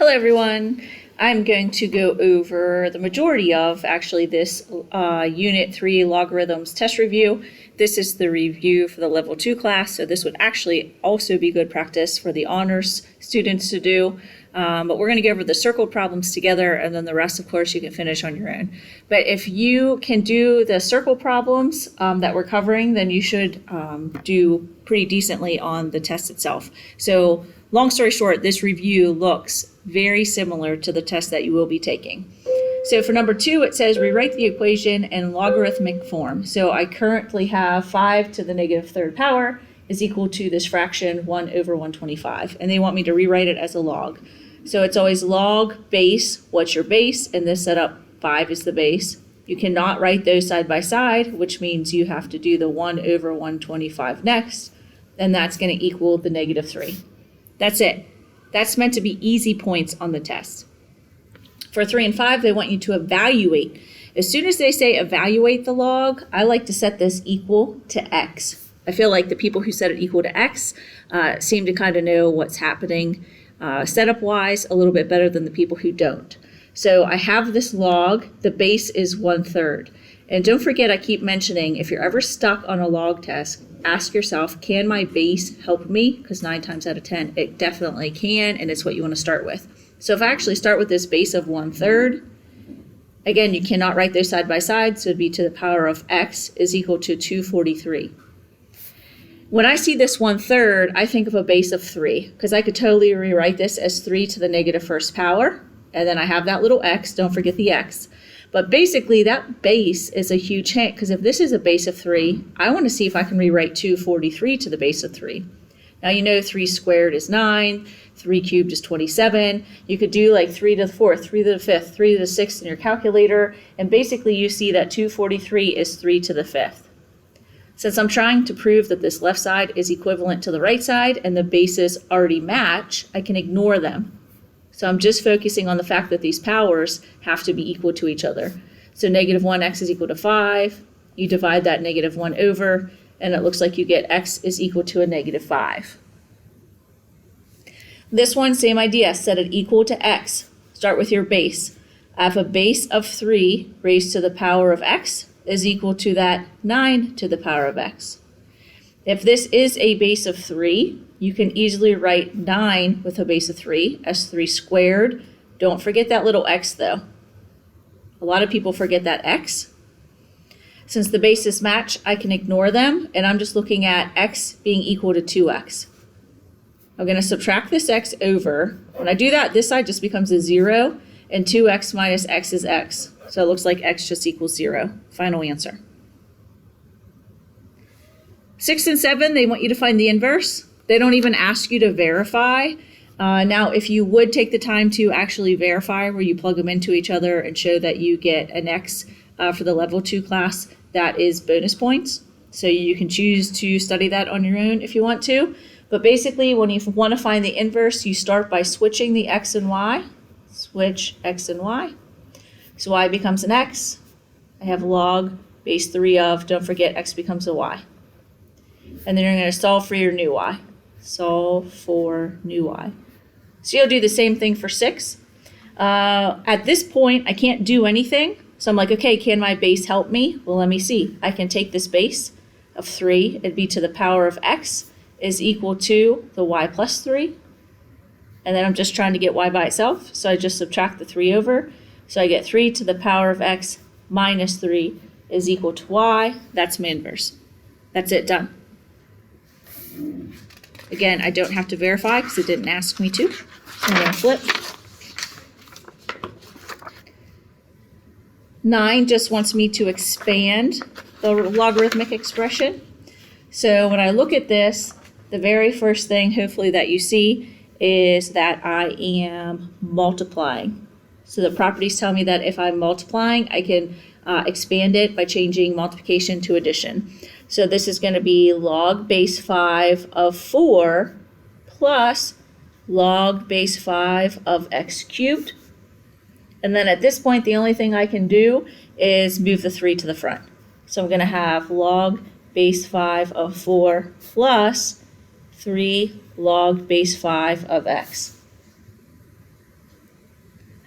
Hello everyone. I'm going to go over the majority of actually this Unit 3 Logarithms test review. This is the review for the Level 2 class, so this would actually also be good practice for the honors students to do. But we're going to go over the circled problems together, and then the rest, of course, you can finish on your own. But if you can do the circle problems that we're covering, then you should do pretty decently on the test itself. So long story short, this review looks very similar to the test that you will be taking. So for number 2, it says rewrite the equation in logarithmic form. So I currently have 5 to the negative third power is equal to this fraction 1 over 125. And they want me to rewrite it as a log. So it's always log base, what's your base? In this setup, 5 is the base. You cannot write those side by side, which means you have to do the 1 over 125 next. And that's going to equal the negative 3. That's it. That's meant to be easy points on the test. For 3 and 5, they want you to evaluate. As soon as they say evaluate the log, I like to set this equal to x. I feel like the people who set it equal to x seem to kind of know what's happening setup-wise a little bit better than the people who don't. So I have this log. The base is 1/3. And don't forget, I keep mentioning, if you're ever stuck on a log test, ask yourself, can my base help me? Because 9 times out of 10, it definitely can, and it's what you want to start with. So if I actually start with this base of 1/3, again, you cannot write those side by side, so it'd be to the power of x is equal to 243. When I see this 1/3, I think of a base of 3, because I could totally rewrite this as 3 to the negative first power, and then I have that little x, don't forget the x. But basically, that base is a huge hint, because if this is a base of 3, I want to see if I can rewrite 243 to the base of 3. Now, you know 3 squared is 9, 3 cubed is 27. You could do like 3 to the 4th, 3 to the 5th, 3 to the 6th in your calculator, and basically you see that 243 is 3 to the 5th. Since I'm trying to prove that this left side is equivalent to the right side and the bases already match, I can ignore them. So I'm just focusing on the fact that these powers have to be equal to each other. So negative 1x is equal to 5. You divide that negative 1 over, and it looks like you get x is equal to a negative 5. This one, same idea. Set it equal to x. Start with your base. I have a base of 3 raised to the power of x is equal to that 9 to the power of x. If this is a base of 3, you can easily write 9 with a base of 3 as 3 squared. Don't forget that little x though. A lot of people forget that x. Since the bases match, I can ignore them, and I'm just looking at x being equal to 2x. I'm going to subtract this x over. When I do that, this side just becomes a 0, and 2x minus x is x. So it looks like x just equals 0. Final answer. 6 and 7, they want you to find the inverse. They don't even ask you to verify. Now, if you would take the time to actually verify where you plug them into each other and show that you get an x for the level 2 class, that is bonus points. So you can choose to study that on your own if you want to. But basically, when you want to find the inverse, you start by switching the x and y. Switch x and y. So y becomes an x. I have log base 3 of, don't forget, x becomes a y. And then you're going to solve for your new y. Solve for new y. So you'll do the same thing for 6. At this point, I can't do anything. So I'm like, okay, can my base help me? Well, let me see. I can take this base of 3. It'd be to the power of x is equal to the y plus 3. And then I'm just trying to get y by itself. So I just subtract the 3 over. So I get 3 to the power of x minus 3 is equal to y. That's my inverse. That's it, done. Again, I don't have to verify because it didn't ask me to. I'm going to flip. 9 just wants me to expand the logarithmic expression. So when I look at this, the very first thing, hopefully, that you see is that I am multiplying. So the properties tell me that if I'm multiplying, I can expand it by changing multiplication to addition. So this is going to be log base 5 of 4 plus log base 5 of x cubed. And then at this point, the only thing I can do is move the 3 to the front. So I'm going to have log base 5 of 4 plus 3 log base 5 of x.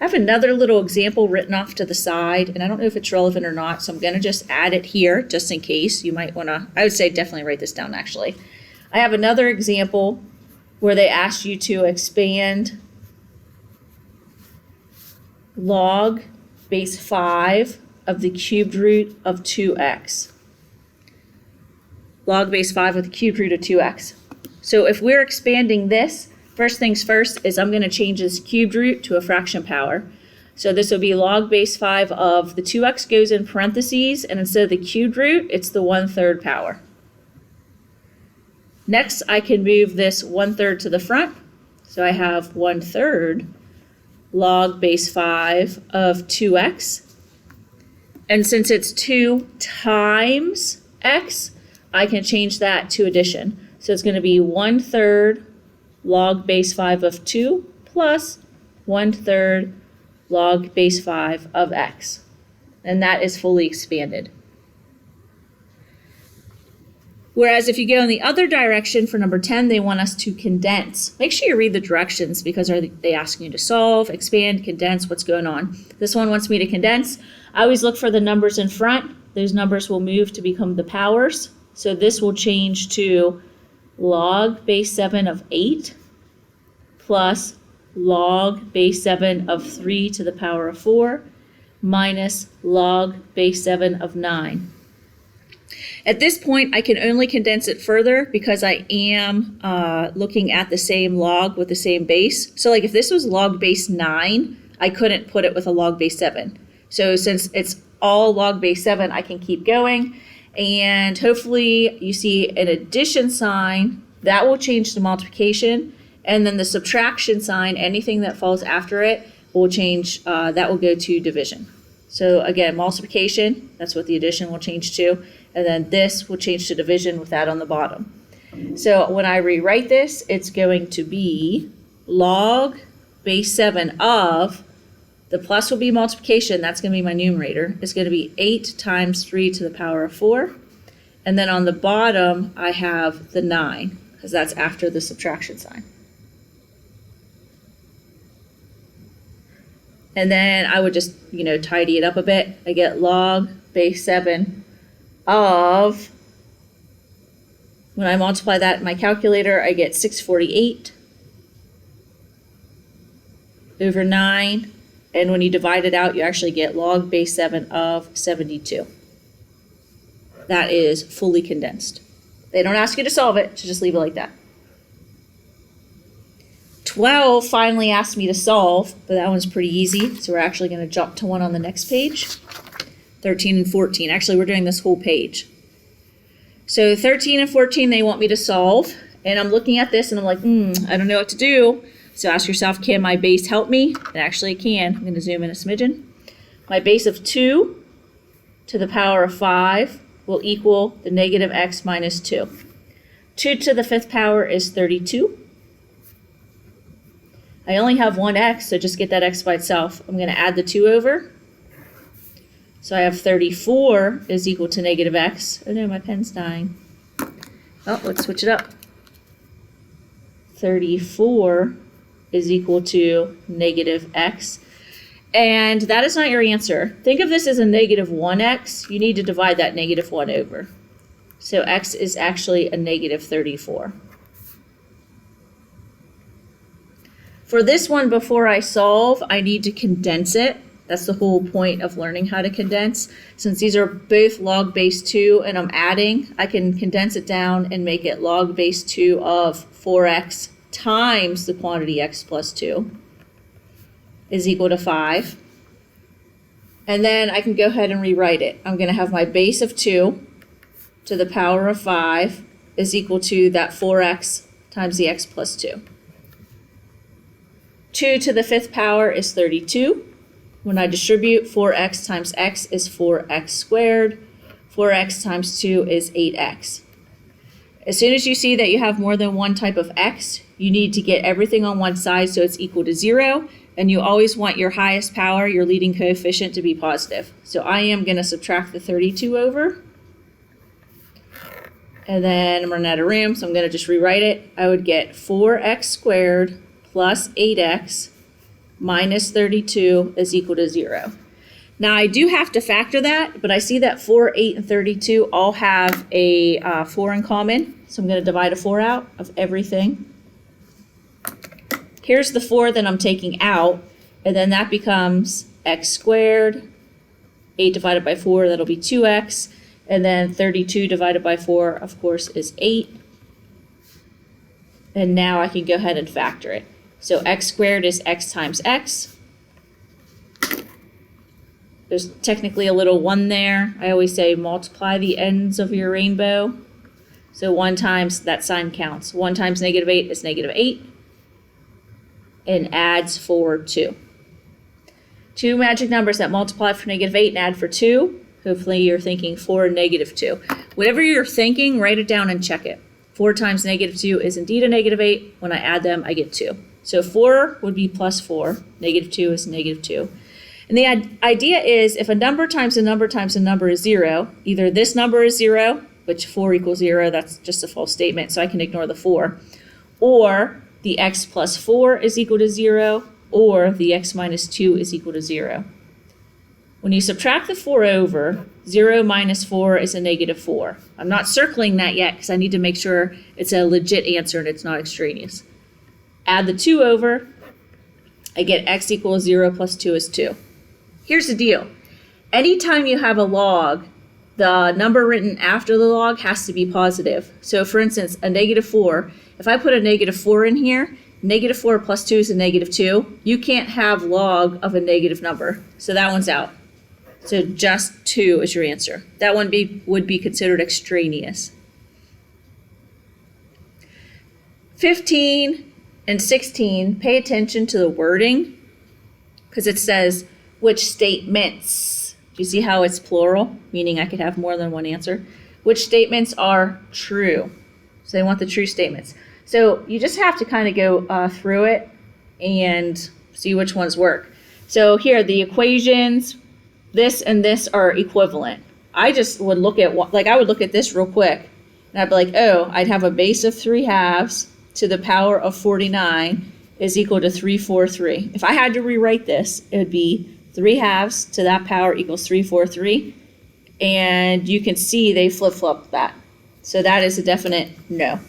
I have another little example written off to the side, and I don't know if it's relevant or not, so I'm going to just add it here just in case. You might want to, I would say definitely write this down actually. I have another example where they ask you to expand log base 5 of the cubed root of 2x. Log base 5 of the cubed root of 2x. So if we're expanding this, first things first is I'm going to change this cubed root to a fraction power. So this will be log base 5 of the 2x goes in parentheses, and instead of the cubed root, it's the 1/3 power. Next, I can move this 1/3 to the front. So I have 1/3 log base 5 of 2x. And since it's 2 times x, I can change that to addition. So it's going to be 1/3 log base 5 of 2 plus 1/3 log base 5 of x. And that is fully expanded. Whereas if you go in the other direction for number 10, they want us to condense. Make sure you read the directions because are they asking you to solve, expand, condense, what's going on? This one wants me to condense. I always look for the numbers in front. Those numbers will move to become the powers. So this will change to log base 7 of 8 plus log base 7 of 3 to the power of 4 minus log base 7 of 9. At this point, I can only condense it further because I am looking at the same log with the same base. So like if this was log base 9, I couldn't put it with a log base 7. So since it's all log base 7, I can keep going. And hopefully you see an addition sign, that will change to multiplication. And then the subtraction sign, anything that falls after it, will change, that will go to division. So again, multiplication, that's what the addition will change to. And then this will change to division with that on the bottom. So when I rewrite this, it's going to be log base 7 of, the plus will be multiplication, that's going to be my numerator. It's going to be 8 times 3 to the power of 4. And then on the bottom, I have the 9, because that's after the subtraction sign. And then I would just, tidy it up a bit. I get log base 7 of, when I multiply that in my calculator, I get 648 over 9. And when you divide it out, you actually get log base 7 of 72. That is fully condensed. They don't ask you to solve it, so just leave it like that. 12 finally asked me to solve, but that one's pretty easy. So we're actually going to jump to one on the next page. 13 and 14. Actually, we're doing this whole page. So 13 and 14, they want me to solve. And I'm looking at this and I'm like, I don't know what to do. So ask yourself, can my base help me? And actually it can. I'm going to zoom in a smidgen. My base of 2 to the power of 5 will equal the negative x minus 2. 2 to the 5th power is 32. I only have one x, so just get that x by itself. I'm going to add the 2 over. So I have 34 is equal to negative x. Oh no, my pen's dying. Oh, let's switch it up. 34 is equal to negative x. And that is not your answer. Think of this as a negative 1x. You need to divide that negative 1 over. So x is actually a negative 34. For this one, before I solve, I need to condense it. That's the whole point of learning how to condense. Since these are both log base 2 and I'm adding, I can condense it down and make it log base 2 of 4x times the quantity x plus 2 is equal to 5. And then I can go ahead and rewrite it. I'm going to have my base of 2 to the power of 5 is equal to that 4x times the x plus 2. 2 to the 5th power is 32. When I distribute, 4x times x is 4x squared. 4x times 2 is 8x. As soon as you see that you have more than one type of x, you need to get everything on one side so it's equal to 0. And you always want your highest power, your leading coefficient, to be positive. So I am going to subtract the 32 over. And then I'm running out of room, so I'm going to just rewrite it. I would get 4x squared plus 8x minus 32 is equal to 0. Now I do have to factor that, but I see that 4, 8, and 32 all have a 4 in common. So I'm going to divide a 4 out of everything. Here's the 4 that I'm taking out, and then that becomes x squared. 8 divided by 4, that'll be 2x. And then 32 divided by 4, of course, is 8. And now I can go ahead and factor it. So x squared is x times x. There's technically a little 1 there. I always say multiply the ends of your rainbow. So 1 times, that sign counts. 1 times negative 8 is negative 8. And adds for 2. Two magic numbers that multiply for negative 8 and add for 2. Hopefully you're thinking 4 and negative 2. Whatever you're thinking, write it down and check it. 4 times negative 2 is indeed a negative 8. When I add them, I get 2. So 4 would be plus 4. Negative 2 is negative 2. And the idea is if a number times a number times a number is 0, either this number is 0, which 4 equals 0, that's just a false statement, so I can ignore the 4, or the x plus 4 is equal to 0, or the x minus 2 is equal to 0. When you subtract the 4 over, 0 minus 4 is a negative 4. I'm not circling that yet because I need to make sure it's a legit answer and it's not extraneous. Add the 2 over, I get x equals 0 plus 2 is 2. Here's the deal. Anytime you have a log, the number written after the log has to be positive. So for instance, a negative 4, if I put a negative 4 in here, negative 4 plus 2 is a negative 2. You can't have log of a negative number. So that one's out. So just 2 is your answer. That one would be considered extraneous. 15 and 16, pay attention to the wording because it says which statements. Do you see how it's plural, meaning I could have more than one answer? Which statements are true? So they want the true statements. So you just have to kind of go through it and see which ones work. So here, the equations, this and this are equivalent. I just would look at, I would look at this real quick, and I'd be like, oh, I'd have a base of 3/2 to the power of 49 is equal to 343. If I had to rewrite this, it would be 3/2 to that power equals 343. And you can see they flip-flopped that. So that is a definite no.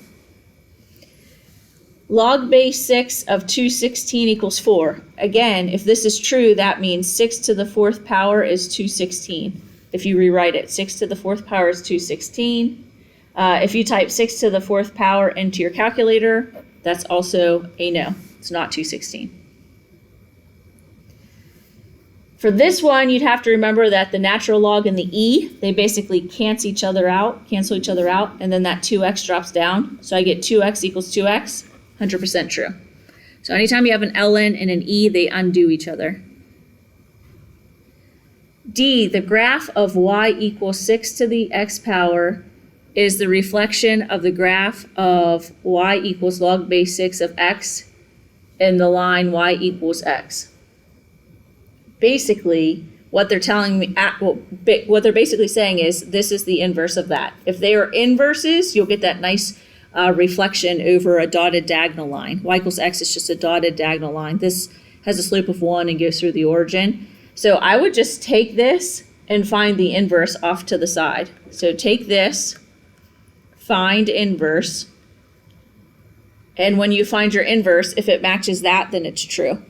Log base 6 of 216 equals 4. Again, if this is true, that means 6 to the 4th power is 216. If you rewrite it, 6 to the 4th power is 216. If you type 6 to the 4th power into your calculator, that's also a no. It's not 216. For this one, you'd have to remember that the natural log and the e, they basically cancel each other out, and then that 2x drops down. So I get 2x equals 2x, 100% true. So anytime you have an ln and an e, they undo each other. D, the graph of y equals 6 to the x power is the reflection of the graph of y equals log base 6 of x in the line y equals x. Basically, what they're telling me, what they're basically saying is this is the inverse of that. If they are inverses, you'll get that nice reflection over a dotted diagonal line. Y equals x is just a dotted diagonal line. This has a slope of 1 and goes through the origin. So I would just take this and find the inverse off to the side. So take this, find inverse, and when you find your inverse, if it matches that, then it's true.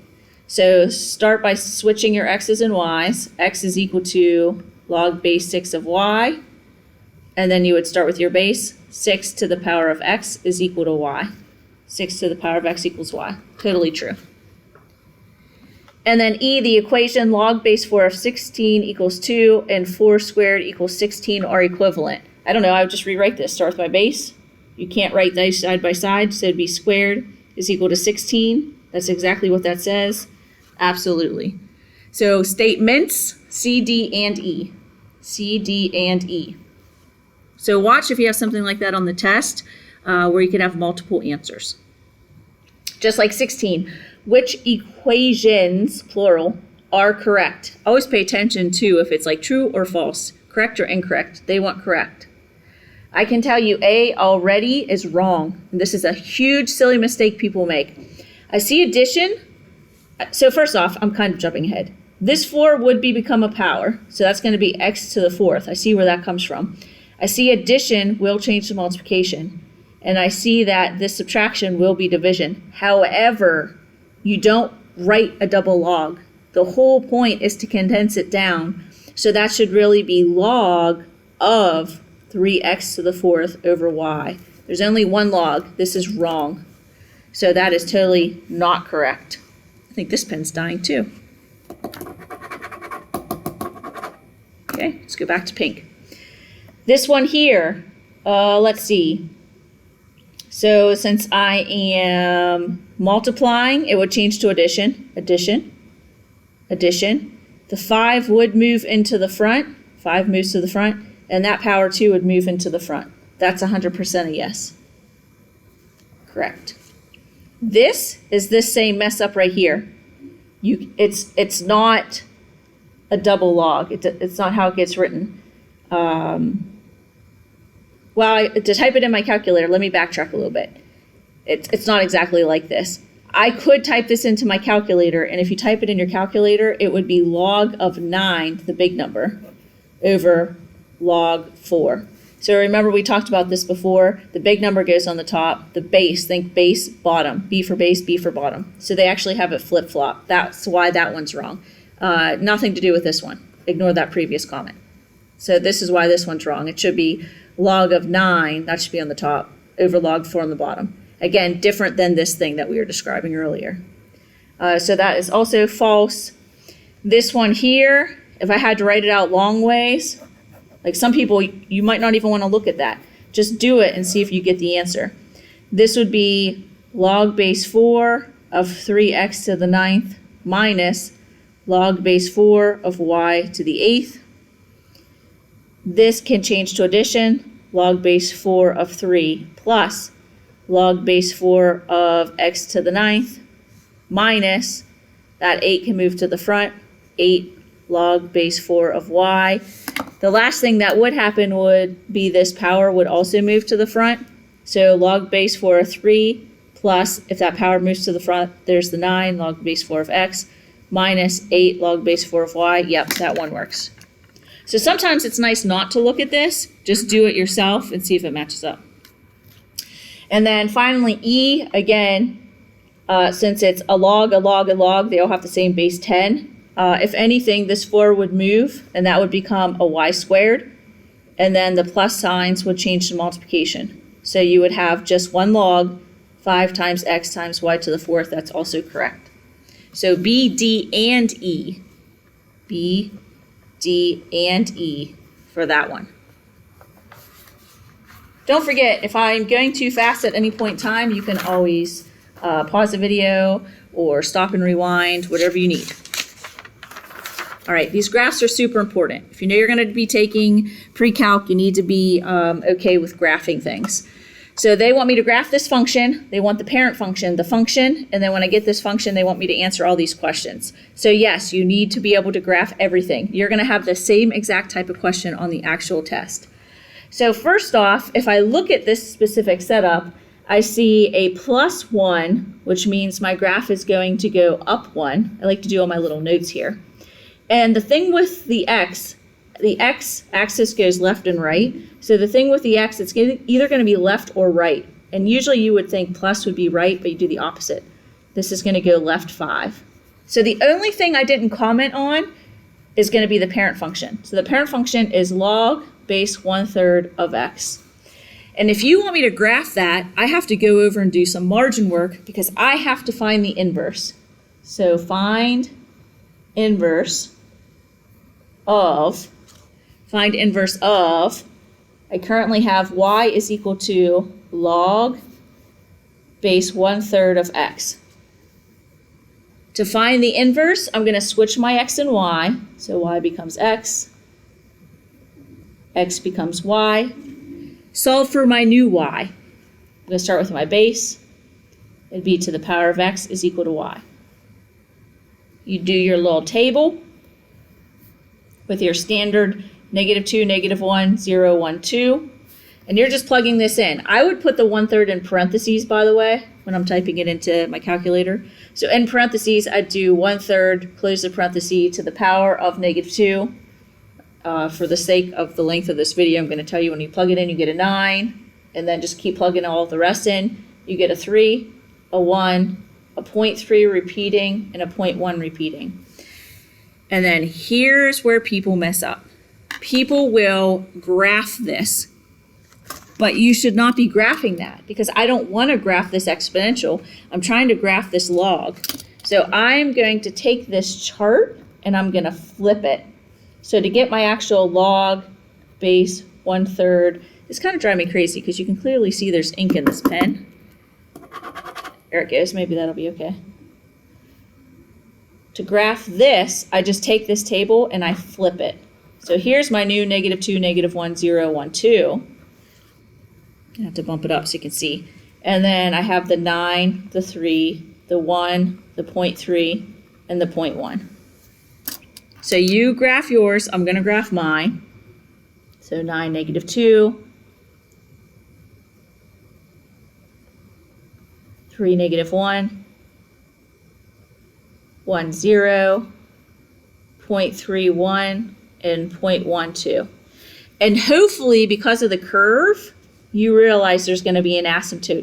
So start by switching your x's and y's. X is equal to log base 6 of y, and then you would start with your base. 6 to the power of x is equal to y. 6 to the power of x equals y. Totally true. And then E, the equation log base 4 of 16 equals 2 and 4 squared equals 16 are equivalent. I don't know, I would just rewrite this. Start with my base. You can't write these side by side, so it'd be squared is equal to 16. That's exactly what that says. Absolutely. So statements, C, D, and E. C, D, and E. So watch if you have something like that on the test where you can have multiple answers. Just like 16. Which equations, plural, are correct? Always pay attention to if it's like true or false, correct or incorrect. They want correct. I can tell you A already is wrong. And this is a huge silly mistake people make. I see addition, So first off, I'm kind of jumping ahead. This 4 would become a power, so that's going to be x to the 4th. I see where that comes from. I see addition will change to multiplication, and I see that this subtraction will be division. However, you don't write a double log. The whole point is to condense it down, so that should really be log of 3x to the 4th over y. There's only one log. This is wrong. So that is totally not correct. I think this pen's dying too. Okay, let's go back to pink. This one here, let's see. So since I am multiplying, it would change to addition, addition, addition. The 5 would move into the front. 5 moves to the front, and that power 2 would move into the front. That's 100% a yes. Correct. This is this same mess up right here. It's not a double log. It's not how it gets written. Well, to type it in my calculator, let me backtrack a little bit. It's not exactly like this. I could type this into my calculator, and if you type it in your calculator, it would be log of 9, the big number, over log 4. So remember we talked about this before. The big number goes on the top. The base, think base, bottom. B for base, B for bottom. So they actually have it flip-flop. That's why that one's wrong. Nothing to do with this one. Ignore that previous comment. So this is why this one's wrong. It should be log of 9, that should be on the top, over log 4 on the bottom. Again, different than this thing that we were describing earlier. So that is also false. This one here, if I had to write it out long ways, like some people, you might not even want to look at that. Just do it and see if you get the answer. This would be log base 4 of 3x to the 9th minus log base 4 of y to the 8th. This can change to addition, log base 4 of 3 plus log base 4 of x to the 9th minus, that 8 can move to the front, 8 log base 4 of y. The last thing that would happen would be this power would also move to the front. So log base 4 of 3 plus, if that power moves to the front, there's the 9 log base 4 of x minus 8 log base 4 of y. Yep, that one works. So sometimes it's nice not to look at this. Just do it yourself and see if it matches up. And then finally E, again, since it's a log, a log, a log, they all have the same base 10. If anything, this 4 would move, and that would become a y squared. And then the plus signs would change to multiplication. So you would have just one log, 5 times x times y to the 4th. That's also correct. So B, D, and E. B, D, and E for that one. Don't forget, if I'm going too fast at any point in time, you can always pause the video or stop and rewind, whatever you need. All right, these graphs are super important. If you know you're going to be taking pre-calc, you need to be okay with graphing things. So they want me to graph this function, they want the parent function, the function, and then when I get this function, they want me to answer all these questions. So yes, you need to be able to graph everything. You're going to have the same exact type of question on the actual test. So first off, if I look at this specific setup, I see a +1, which means my graph is going to go up 1. I like to do all my little notes here. And the thing with the x-axis goes left and right. So the thing with the x, it's either going to be left or right. And usually you would think plus would be right, but you do the opposite. This is going to go left 5. So the only thing I didn't comment on is going to be the parent function. So the parent function is log base 1/3 of x. And if you want me to graph that, I have to go over and do some margin work because I have to find the inverse. So find inverse of, I currently have y is equal to log base 1/3 of x. To find the inverse, I'm going to switch my x and y. So y becomes x becomes y. Solve for my new y. I'm going to start with my base. It'd be to the power of x is equal to y. You do your little table with your standard -2, -1, 0, 1, 2. And you're just plugging this in. I would put the 1/3 in parentheses, by the way, when I'm typing it into my calculator. So in parentheses, I'd do 1/3, close the parenthesis, to the power of -2. For the sake of the length of this video, I'm going to tell you when you plug it in, you get a 9, and then just keep plugging all of the rest in. You get a 3, a 1, a 0.3 repeating, and a 0.1 repeating. And then here's where people mess up. People will graph this, but you should not be graphing that because I don't want to graph this exponential. I'm trying to graph this log. So I'm going to take this chart and I'm going to flip it. So to get my actual log base 1/3, it's kind of driving me crazy because you can clearly see there's ink in this pen. There it goes. Maybe that'll be okay. To graph this, I just take this table and I flip it. So here's my new -2, -1, 0, 1, 2. I have to bump it up so you can see. And then I have the 9, the 3, the 1, the 0.3, and the 0.1. So you graph yours. I'm going to graph mine. So 9, -2, 3, -1, 1, 0, 0.31, and 0.12. And hopefully, because of the curve, you realize there's going to be an asymptote here.